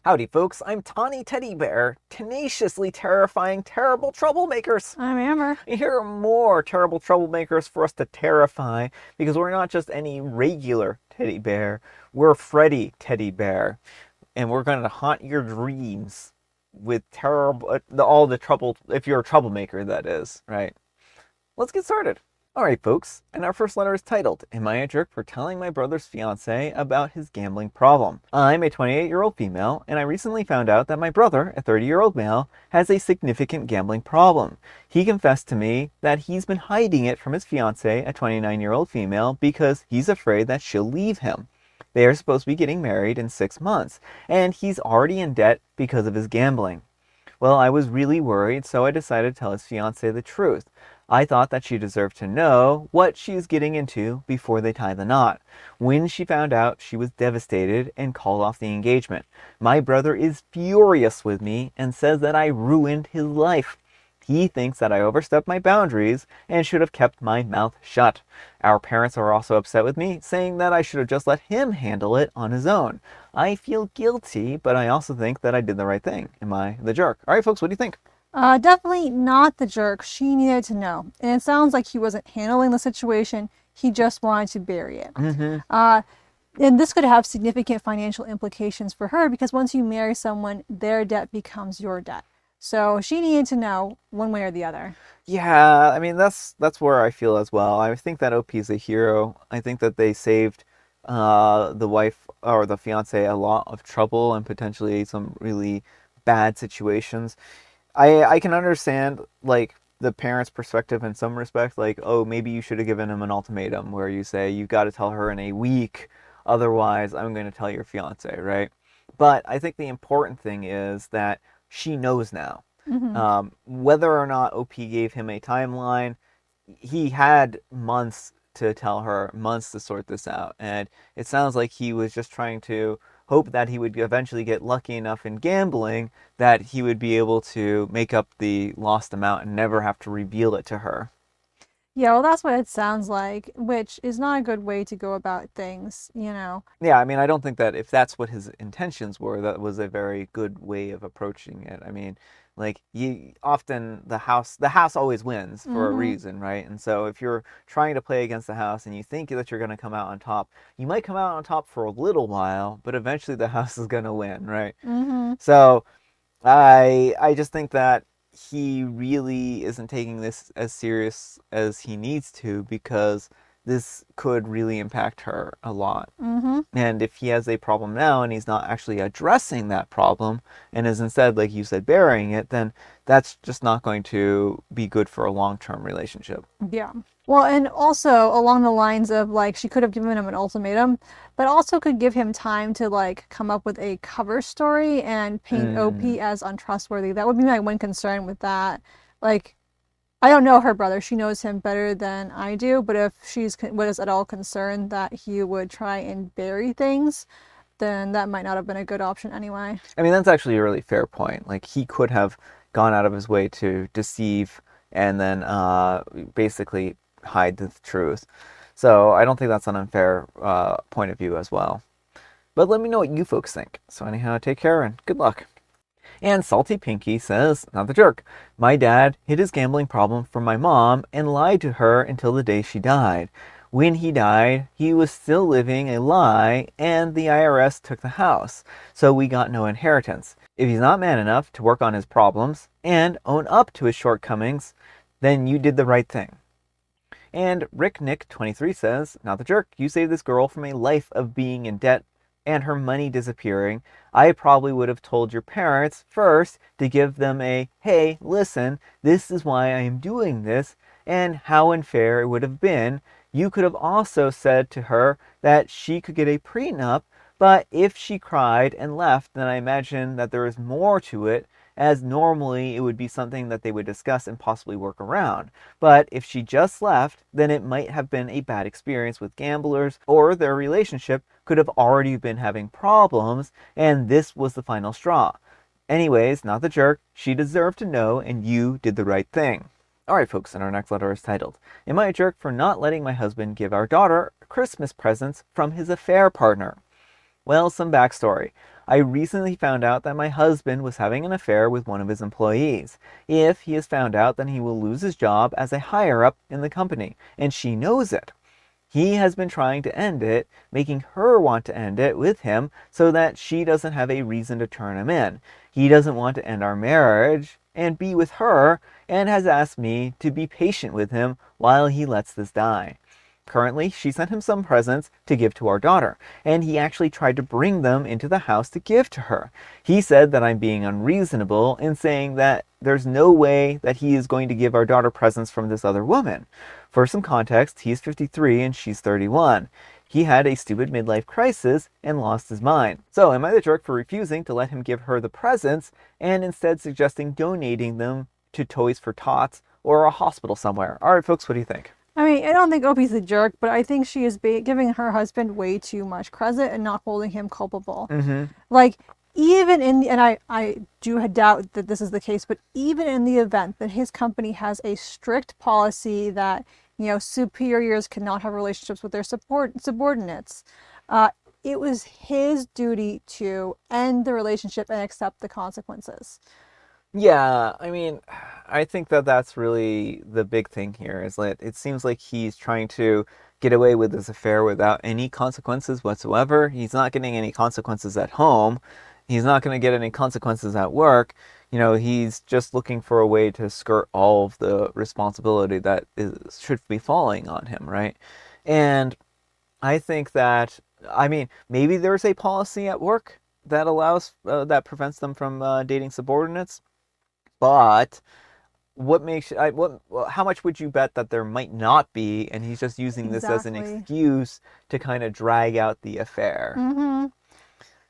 Howdy folks, I'm Tawny Teddy Bear, tenaciously terrifying terrible troublemakers. I'm Amber. Here are more terrible troublemakers for us to terrify because we're not just any regular teddy bear, we're Freddy Teddy Bear. And we're going to haunt your dreams with terrible, all the trouble, if you're a troublemaker, that is, right? Let's get started. Alright, folks, and our first letter is titled, Am I a Jerk for Telling My Brother's Fiance About His Gambling Problem? I'm a 28-year-old female, and I recently found out that my brother, a 30-year-old male, has a significant gambling problem. He confessed to me that he's been hiding it from his fiance, a 29-year-old female, because he's afraid that she'll leave him. They are supposed to be getting married in 6 months, and he's already in debt because of his gambling. Well, I was really worried, so I decided to tell his fiancée the truth. I thought that she deserved to know what she is getting into before they tie the knot. When she found out, she was devastated and called off the engagement. My brother is furious with me and says that I ruined his life. He thinks that I overstepped my boundaries and should have kept my mouth shut. Our parents are also upset with me, saying that I should have just let him handle it on his own. I feel guilty, but I also think that I did the right thing. Am I the jerk? All right, folks, what do you think? Definitely not the jerk. She needed to know. And it sounds like he wasn't handling the situation. He just wanted to bury it. Mm-hmm. Uh, and this could have significant financial implications for her because once you marry someone, their debt becomes your debt. So she needed to know one way or the other. Yeah, I mean that's where I feel as well. I think that OP is a hero. I think that they saved the wife or the fiance a lot of trouble and potentially some really bad situations. I can understand like the parents' perspective in some respect, like, oh, maybe you should have given him an ultimatum where you say you've got to tell her in a week, otherwise I'm going to tell your fiance, right? But I think the important thing is that she knows now. Hmm. Whether or not OP gave him a timeline, he had months to tell her, months to sort this out. And it sounds like he was just trying to hope that he would eventually get lucky enough in gambling that he would be able to make up the lost amount and never have to reveal it to her. Yeah, well, that's what it sounds like, which is not a good way to go about things. Yeah, I mean, I don't think that if that's what his intentions were, that was a very good way of approaching it. I mean, like you often the house always wins for a Hmm. reason, right? And so if you're trying to play against the house and you think that you're going to come out on top, you might come out on top for a little while, but eventually the house is going to win, right? Hmm. So I just think that he really isn't taking this as serious as he needs to because this could really impact her a lot. Hmm. And if he has a problem now and he's not actually addressing that problem and is instead, like you said, burying it, then that's just not going to be good for a long-term relationship. Yeah. Well, and also along the lines of like she could have given him an ultimatum, but also could give him time to like come up with a cover story and paint Mm, OP as untrustworthy. That would be my one concern with that. Like, I don't know her brother. She knows him better than I do, but if she's was at all concerned that he would try and bury things, then that might not have been a good option anyway. I mean, that's actually a really fair point. Like, he could have gone out of his way to deceive and then basically hide the truth. So I don't think that's an unfair point of view as well. But let me know what you folks think. So anyhow, take care and good luck. And Salty Pinky says, not the jerk, my dad hid his gambling problem from my mom and lied to her until the day she died. When he died, he was still living a lie and the IRS took the house, so we got no inheritance. If he's not man enough to work on his problems and own up to his shortcomings, then you did the right thing. And Rick Nick 23 says, not the jerk, you saved this girl from a life of being in debt and her money disappearing. I probably would have told your parents first to give them a, hey, listen, this is why I am doing this, and how unfair it would have been. You could have also said to her that she could get a prenup, but if she cried and left, then I imagine that there is more to it, as normally it would be something that they would discuss and possibly work around. But if she just left, then it might have been a bad experience with gamblers, or their relationship could have already been having problems, and this was the final straw. Anyways, not the jerk, she deserved to know, and you did the right thing. Alright, folks, and our next letter is titled, Am I a jerk for not letting my husband give our daughter Christmas presents from his affair partner? Well, some backstory. I recently found out that my husband was having an affair with one of his employees. If he is found out, then he will lose his job as a higher up in the company, and she knows it. He has been trying to end it, making her want to end it with him so that she doesn't have a reason to turn him in. He doesn't want to end our marriage and be with her, and has asked me to be patient with him while he lets this die. Currently, she sent him some presents to give to our daughter, and he actually tried to bring them into the house to give to her. He said that I'm being unreasonable in saying that there's no way that he is going to give our daughter presents from this other woman. For some context, he's 53 and she's 31. He had a stupid midlife crisis and lost his mind. So, am I the jerk for refusing to let him give her the presents and instead suggesting donating them to Toys for Tots or a hospital somewhere? Alright, folks, what do you think? I mean, I don't think Opie's a jerk, but I think she is giving her husband way too much credit and not holding him culpable. Mm-hmm. Like, even in the, and I do doubt that this is the case, but even in the event that his company has a strict policy that, superiors cannot have relationships with their subordinates, it was his duty to end the relationship and accept the consequences. Yeah, I mean, I think that that's really the big thing here is that it seems like he's trying to get away with this affair without any consequences whatsoever. He's not getting any consequences at home. He's not going to get any consequences at work. He's just looking for a way to skirt all of the responsibility that should be falling on him, right? And I think that, I mean, maybe there's a policy at work that that prevents them from dating subordinates. But what makes how much would you bet that there might not be, and he's just using this as an Exactly. excuse to kind of drag out the affair? Mm-hmm.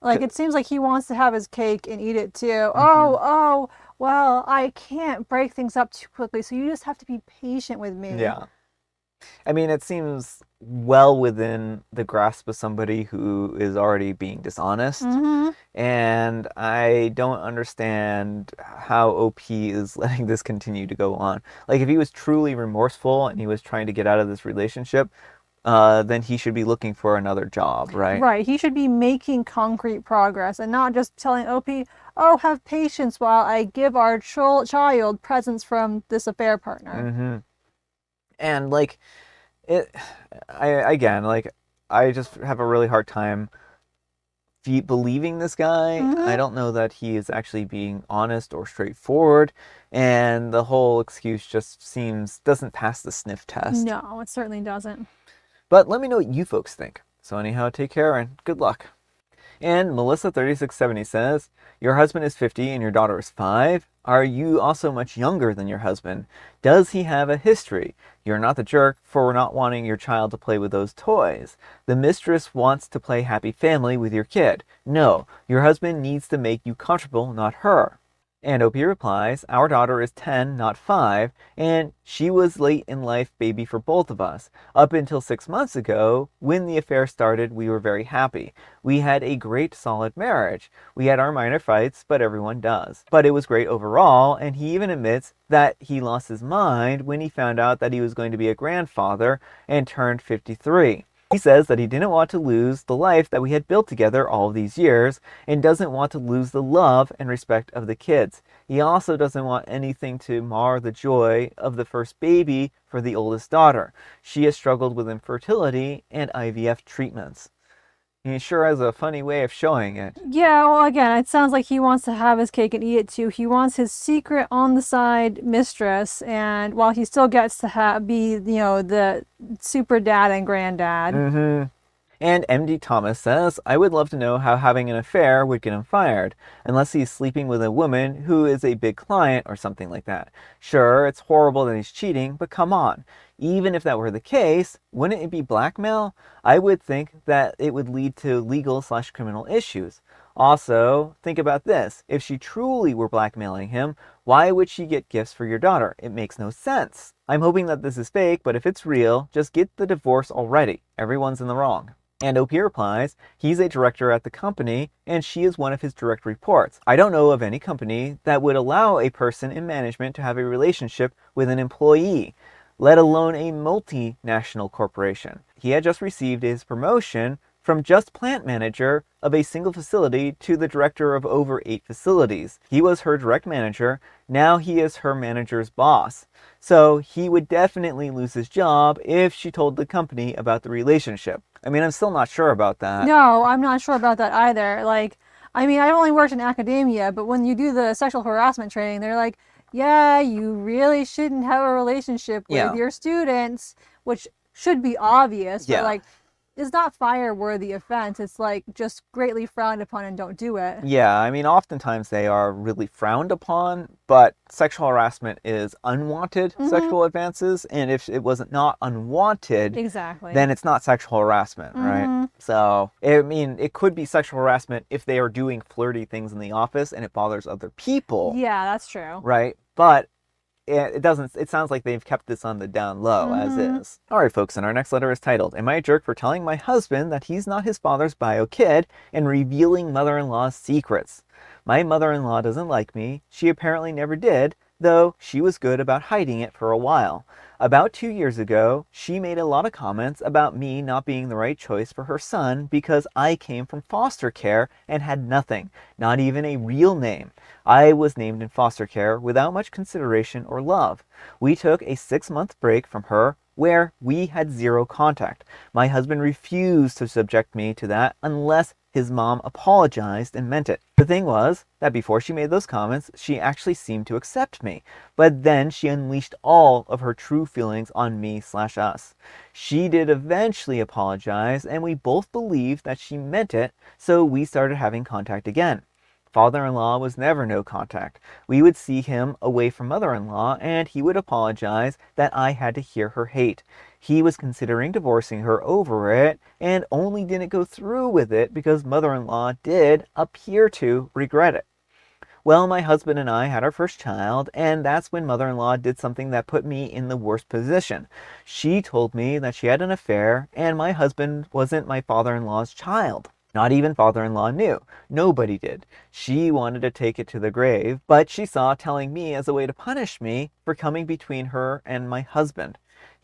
Like, it seems like he wants to have his cake and eat it too. Mm-hmm. Well, I can't break things up too quickly, so you just have to be patient with me. Yeah. I mean, it seems well within the grasp of somebody who is already being dishonest. Mm-hmm. And I don't understand how OP is letting this continue to go on. Like, if he was truly remorseful and he was trying to get out of this relationship, then he should be looking for another job, right? Right. He should be making concrete progress and not just telling Opie, oh, have patience while I give our child presents from this affair partner. Mm-hmm. And like it, like I just have a really hard time believing this guy. I Mm-hmm. don't know that he is actually being honest or straightforward, and the whole excuse just seems doesn't pass the sniff test. No, it certainly doesn't. But let me know what you folks think. So anyhow, take care and good luck. And Melissa3670 says, your husband is 50 and your daughter is 5. Are you also much younger than your husband? Does he have a history? You're not the jerk for not wanting your child to play with those toys. The mistress wants to play happy family with your kid. No, your husband needs to make you comfortable, not her. And OP replies, our daughter is 10, not 5, and she was late in life baby for both of us. Up until 6 months ago, when the affair started, we were very happy. We had a great solid marriage. We had our minor fights, but everyone does. But it was great overall, and he even admits that he lost his mind when he found out that he was going to be a grandfather and turned 53. He says that he didn't want to lose the life that we had built together all these years and doesn't want to lose the love and respect of the kids. He also doesn't want anything to mar the joy of the first baby for the oldest daughter. She has struggled with infertility and IVF treatments. He sure has a funny way of showing it. Yeah, well, again, it sounds like he wants to have his cake and eat it too. He wants his secret on the side mistress, and while he still gets to be, the super dad and granddad. Mm-hmm. And MD Thomas says, I would love to know how having an affair would get him fired, unless he's sleeping with a woman who is a big client or something like that. Sure, it's horrible that he's cheating, but come on. Even if that were the case, wouldn't it be blackmail? I would think that it would lead to legal/criminal issues. Also, think about this. If she truly were blackmailing him, why would she get gifts for your daughter? It makes no sense. I'm hoping that this is fake, but if it's real, just get the divorce already. Everyone's in the wrong. And OP replies, he's a director at the company, and she is one of his direct reports. I don't know of any company that would allow a person in management to have a relationship with an employee, let alone a multinational corporation. He had just received his promotion from just plant manager of a single facility to the director of over 8 facilities. He was her direct manager. Now he is her manager's boss. So he would definitely lose his job if she told the company about the relationship. I mean, I'm still not sure about that. No, I'm not sure about that either. Like, I mean, I only worked in academia, but when you do the sexual harassment training, they're like, yeah, you really shouldn't have a relationship with Yeah. your students, which should be obvious, but Yeah. like, it's not fire worthy offense. It's like just greatly frowned upon and don't do it. Yeah, I mean, oftentimes they are really frowned upon, but sexual harassment is unwanted Mm-hmm. sexual advances, and if it was not unwanted, Exactly. then it's not sexual harassment, right? Mm-hmm. So, I mean, it could be sexual harassment if they are doing flirty things in the office and it bothers other people, Yeah, that's true. right? But it doesn't, it sounds like they've kept this on the down low as Mm-hmm. is. All right, folks, and our next letter is titled, Am I a Jerk for Telling My Husband That He's Not His Father's Bio Kid and Revealing Mother-in-Law's Secrets? My mother-in-law doesn't like me. She apparently never did, though she was good about hiding it for a while. About 2 years ago, she made a lot of comments about me not being the right choice for her son because I came from foster care and had nothing, not even a real name. I was named in foster care without much consideration or love. We took a 6-month break from her where we had zero contact. My husband refused to subject me to that unless his mom apologized and meant it. The thing was that before she made those comments, she actually seemed to accept me, but then she unleashed all of her true feelings on me/us. She did eventually apologize, and we both believed that she meant it, so we started having contact again. Father-in-law was never no contact. We would see him away from mother-in-law, and he would apologize that I had to hear her hate. He was considering divorcing her over it, and only didn't go through with it because mother-in-law did appear to regret it. Well, my husband and I had our first child, and that's when mother-in-law did something that put me in the worst position. She told me that she had an affair, and my husband wasn't my father-in-law's child. Not even father-in-law knew. Nobody did. She wanted to take it to the grave, but she saw telling me as a way to punish me for coming between her and my husband.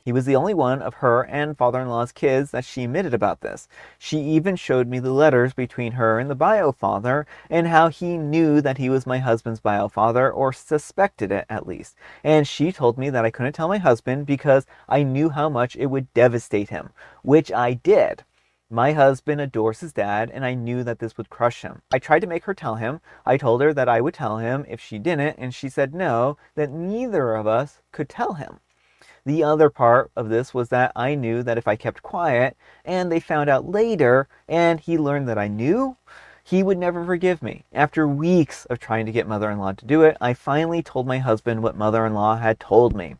He was the only one of her and father-in-law's kids that she admitted about this. She even showed me the letters between her and the bio father and how he knew that he was my husband's bio father, or suspected it at least. And she told me that I couldn't tell my husband because I knew how much it would devastate him, which I did. My husband adores his dad, and I knew that this would crush him. I tried to make her tell him. I told her that I would tell him if she didn't, and she said no, that neither of us could tell him. The other part of this was that I knew that if I kept quiet and they found out later and he learned that I knew, he would never forgive me. After weeks of trying to get mother-in-law to do it, I finally told my husband what mother-in-law had told me.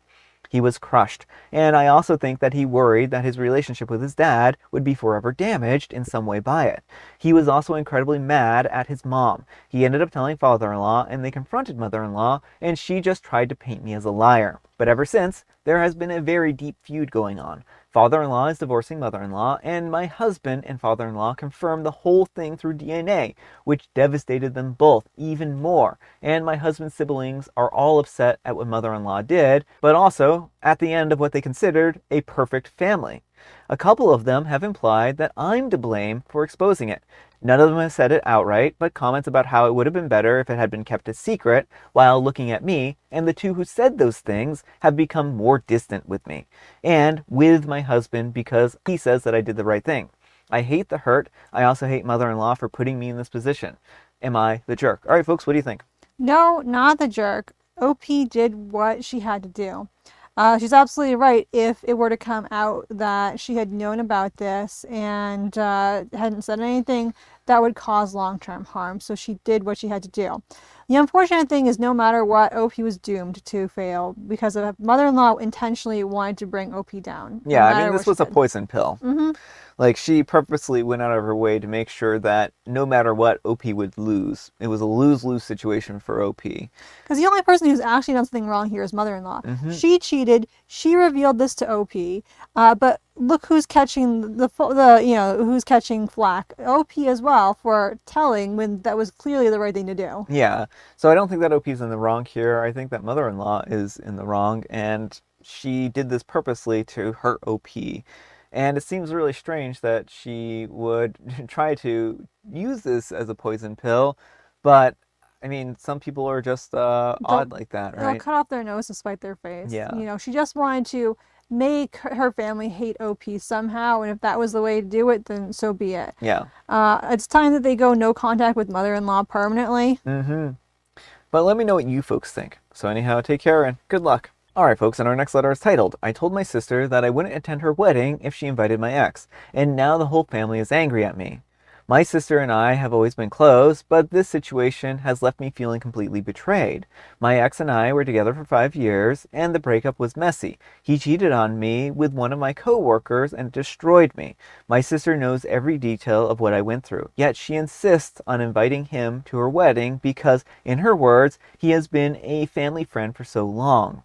He was crushed, and I also think that he worried that his relationship with his dad would be forever damaged in some way by it. He was also incredibly mad at his mom. He ended up telling father-in-law, and they confronted mother-in-law, and she just tried to paint me as a liar. But ever since, there has been a very deep feud going on. Father-in-law is divorcing mother-in-law, and my husband and father-in-law confirmed the whole thing through DNA, which devastated them both even more. And my husband's siblings are all upset at what mother-in-law did, but also at the end of what they considered a perfect family. A couple of them have implied that I'm to blame for exposing it. None of them have said it outright, but comments about how it would have been better if it had been kept a secret while looking at me, and the two who said those things have become more distant with me and with my husband because he says that I did the right thing. I hate the hurt. I also hate mother-in-law for putting me in this position. Am I the jerk? All right, folks, what do you think? No, not the jerk. OP did what she had to do. She's absolutely right. If it were to come out that she had known about this and hadn't said anything, that would cause long term harm. So she did what she had to do. The unfortunate thing is, no matter what, OP was doomed to fail because a mother in law intentionally wanted to bring OP down, no Yeah, I mean, matter what this she was a did. poison pill. Mm-hmm. Like, she purposely went out of her way to make sure that no matter what, OP would lose. It was a lose-lose situation for OP. Because the only person who's actually done something wrong here is mother-in-law. Hmm. She cheated. She revealed this to OP. But look who's catching the who's catching flack. OP as well for telling when that was clearly the right thing to do. Yeah, so I don't think that OP's in the wrong here. I think that mother-in-law is in the wrong, and she did this purposely to hurt OP. And it seems really strange that she would try to use this as a poison pill, but I mean, some people are just They'll odd like that, they'll right? cut off their nose to spite their face. Yeah. She just wanted to make her family hate OP somehow, and if that was the way to do it, then so be it. Yeah. It's time that they go no contact with mother-in-law permanently. Mm-hmm. But let me know what you folks think. So anyhow, take care and good luck. Alright folks, and our next letter is titled, I told my sister that I wouldn't attend her wedding if she invited my ex, and now the whole family is angry at me. My sister and I have always been close, but this situation has left me feeling completely betrayed. My ex and I were together for 5 years, and the breakup was messy. He cheated on me with one of my co-workers and destroyed me. My sister knows every detail of what I went through, yet she insists on inviting him to her wedding because, in her words, he has been a family friend for so long.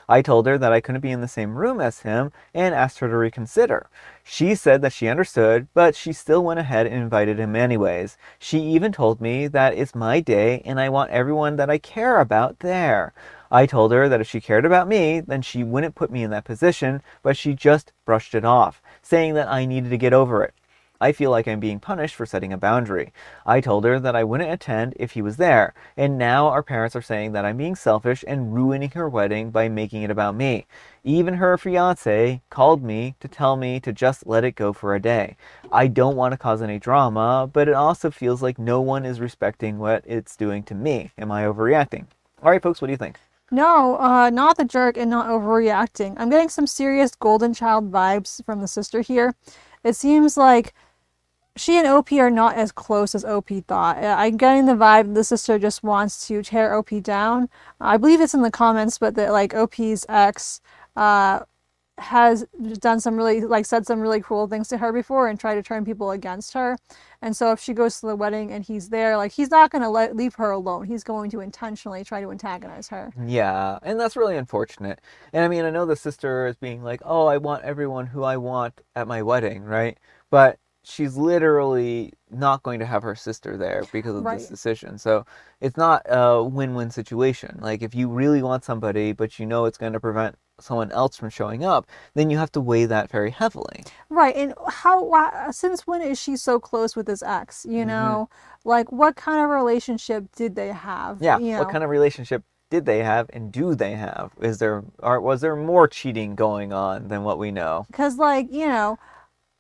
I told her that I couldn't be in the same room as him and asked her to reconsider. She said that she understood, but she still went ahead and invited him anyways. She even told me that it's my day and I want everyone that I care about there. I told her that if she cared about me, then she wouldn't put me in that position, but she just brushed it off, saying that I needed to get over it. I feel like I'm being punished for setting a boundary. I told her that I wouldn't attend if he was there, and now our parents are saying that I'm being selfish and ruining her wedding by making it about me. Even her fiance called me to tell me to just let it go for a day. I don't want to cause any drama, but it also feels like no one is respecting what it's doing to me. Am I overreacting? Alright folks, what do you think? No, not the jerk and not overreacting. I'm getting some serious golden child vibes from the sister here. It seems like she and OP are not as close as OP thought. I'm getting the vibe the sister just wants to tear OP down. I believe it's in the comments, but that like OP's ex uh, has done some really like said some really cruel things to her before and tried to turn people against her. And so if she goes to the wedding and he's there, like he's not going to leave her alone. He's going to intentionally try to antagonize her. Yeah, and that's really unfortunate. And I mean, I know the sister is being like, "Oh, I want everyone who I want at my wedding," right? But she's literally not going to have her sister there because of this Right. decision. So it's not a win-win situation. Like if you really want somebody, but you know it's going to prevent someone else from showing up, then you have to weigh that very heavily. Right. And since when is she so close with his ex? Hmm. Like what kind of relationship did they have? Yeah, what kind of relationship did they have and do they have? Is there or was there more cheating going on than what we know? Because, like,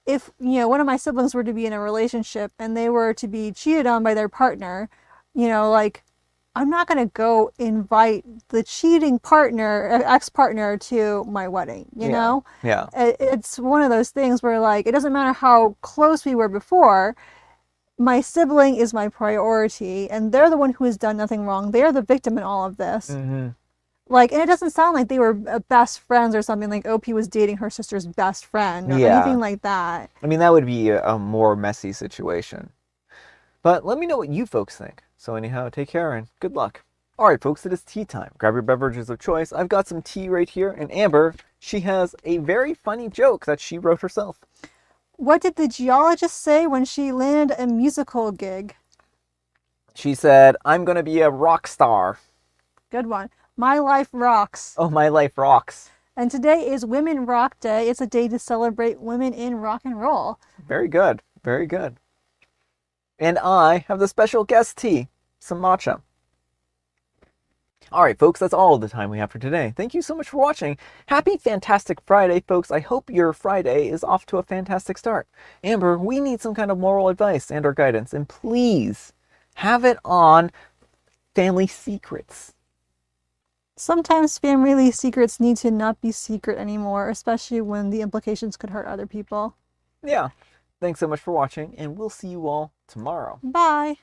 if, one of my siblings were to be in a relationship and they were to be cheated on by their partner, like, I'm not going to go invite the cheating partner, ex partner to my wedding, Yeah. Yeah. It's one of those things where, like, it doesn't matter how close we were before, my sibling is my priority, and they're the one who has done nothing wrong. They're the victim in all of this. Hmm. Like, and it doesn't sound like they were best friends or something, like OP was dating her sister's best friend or anything Yeah. like that. I mean, that would be a more messy situation. But let me know what you folks think. So, anyhow, take care and good luck. All right, folks, it is tea time. Grab your beverages of choice. I've got some tea right here. And Amber, she has a very funny joke that she wrote herself. What did the geologist say when she landed a musical gig? She said, I'm going to be a rock star. Good one. My life rocks. Oh, my life rocks. And today is Women Rock Day. It's a day to celebrate women in rock and roll. Very good. Very good. And I have the special guest tea, some matcha. All right, folks, that's all the time we have for today. Thank you so much for watching. Happy Fantastic Friday, folks. I hope your Friday is off to a fantastic start. Amber, we need some kind of moral advice and or guidance, and please have it on family secrets. Sometimes family secrets need to not be secret anymore, especially when the implications could hurt other people. Yeah. Thanks so much for watching, and we'll see you all tomorrow. Bye.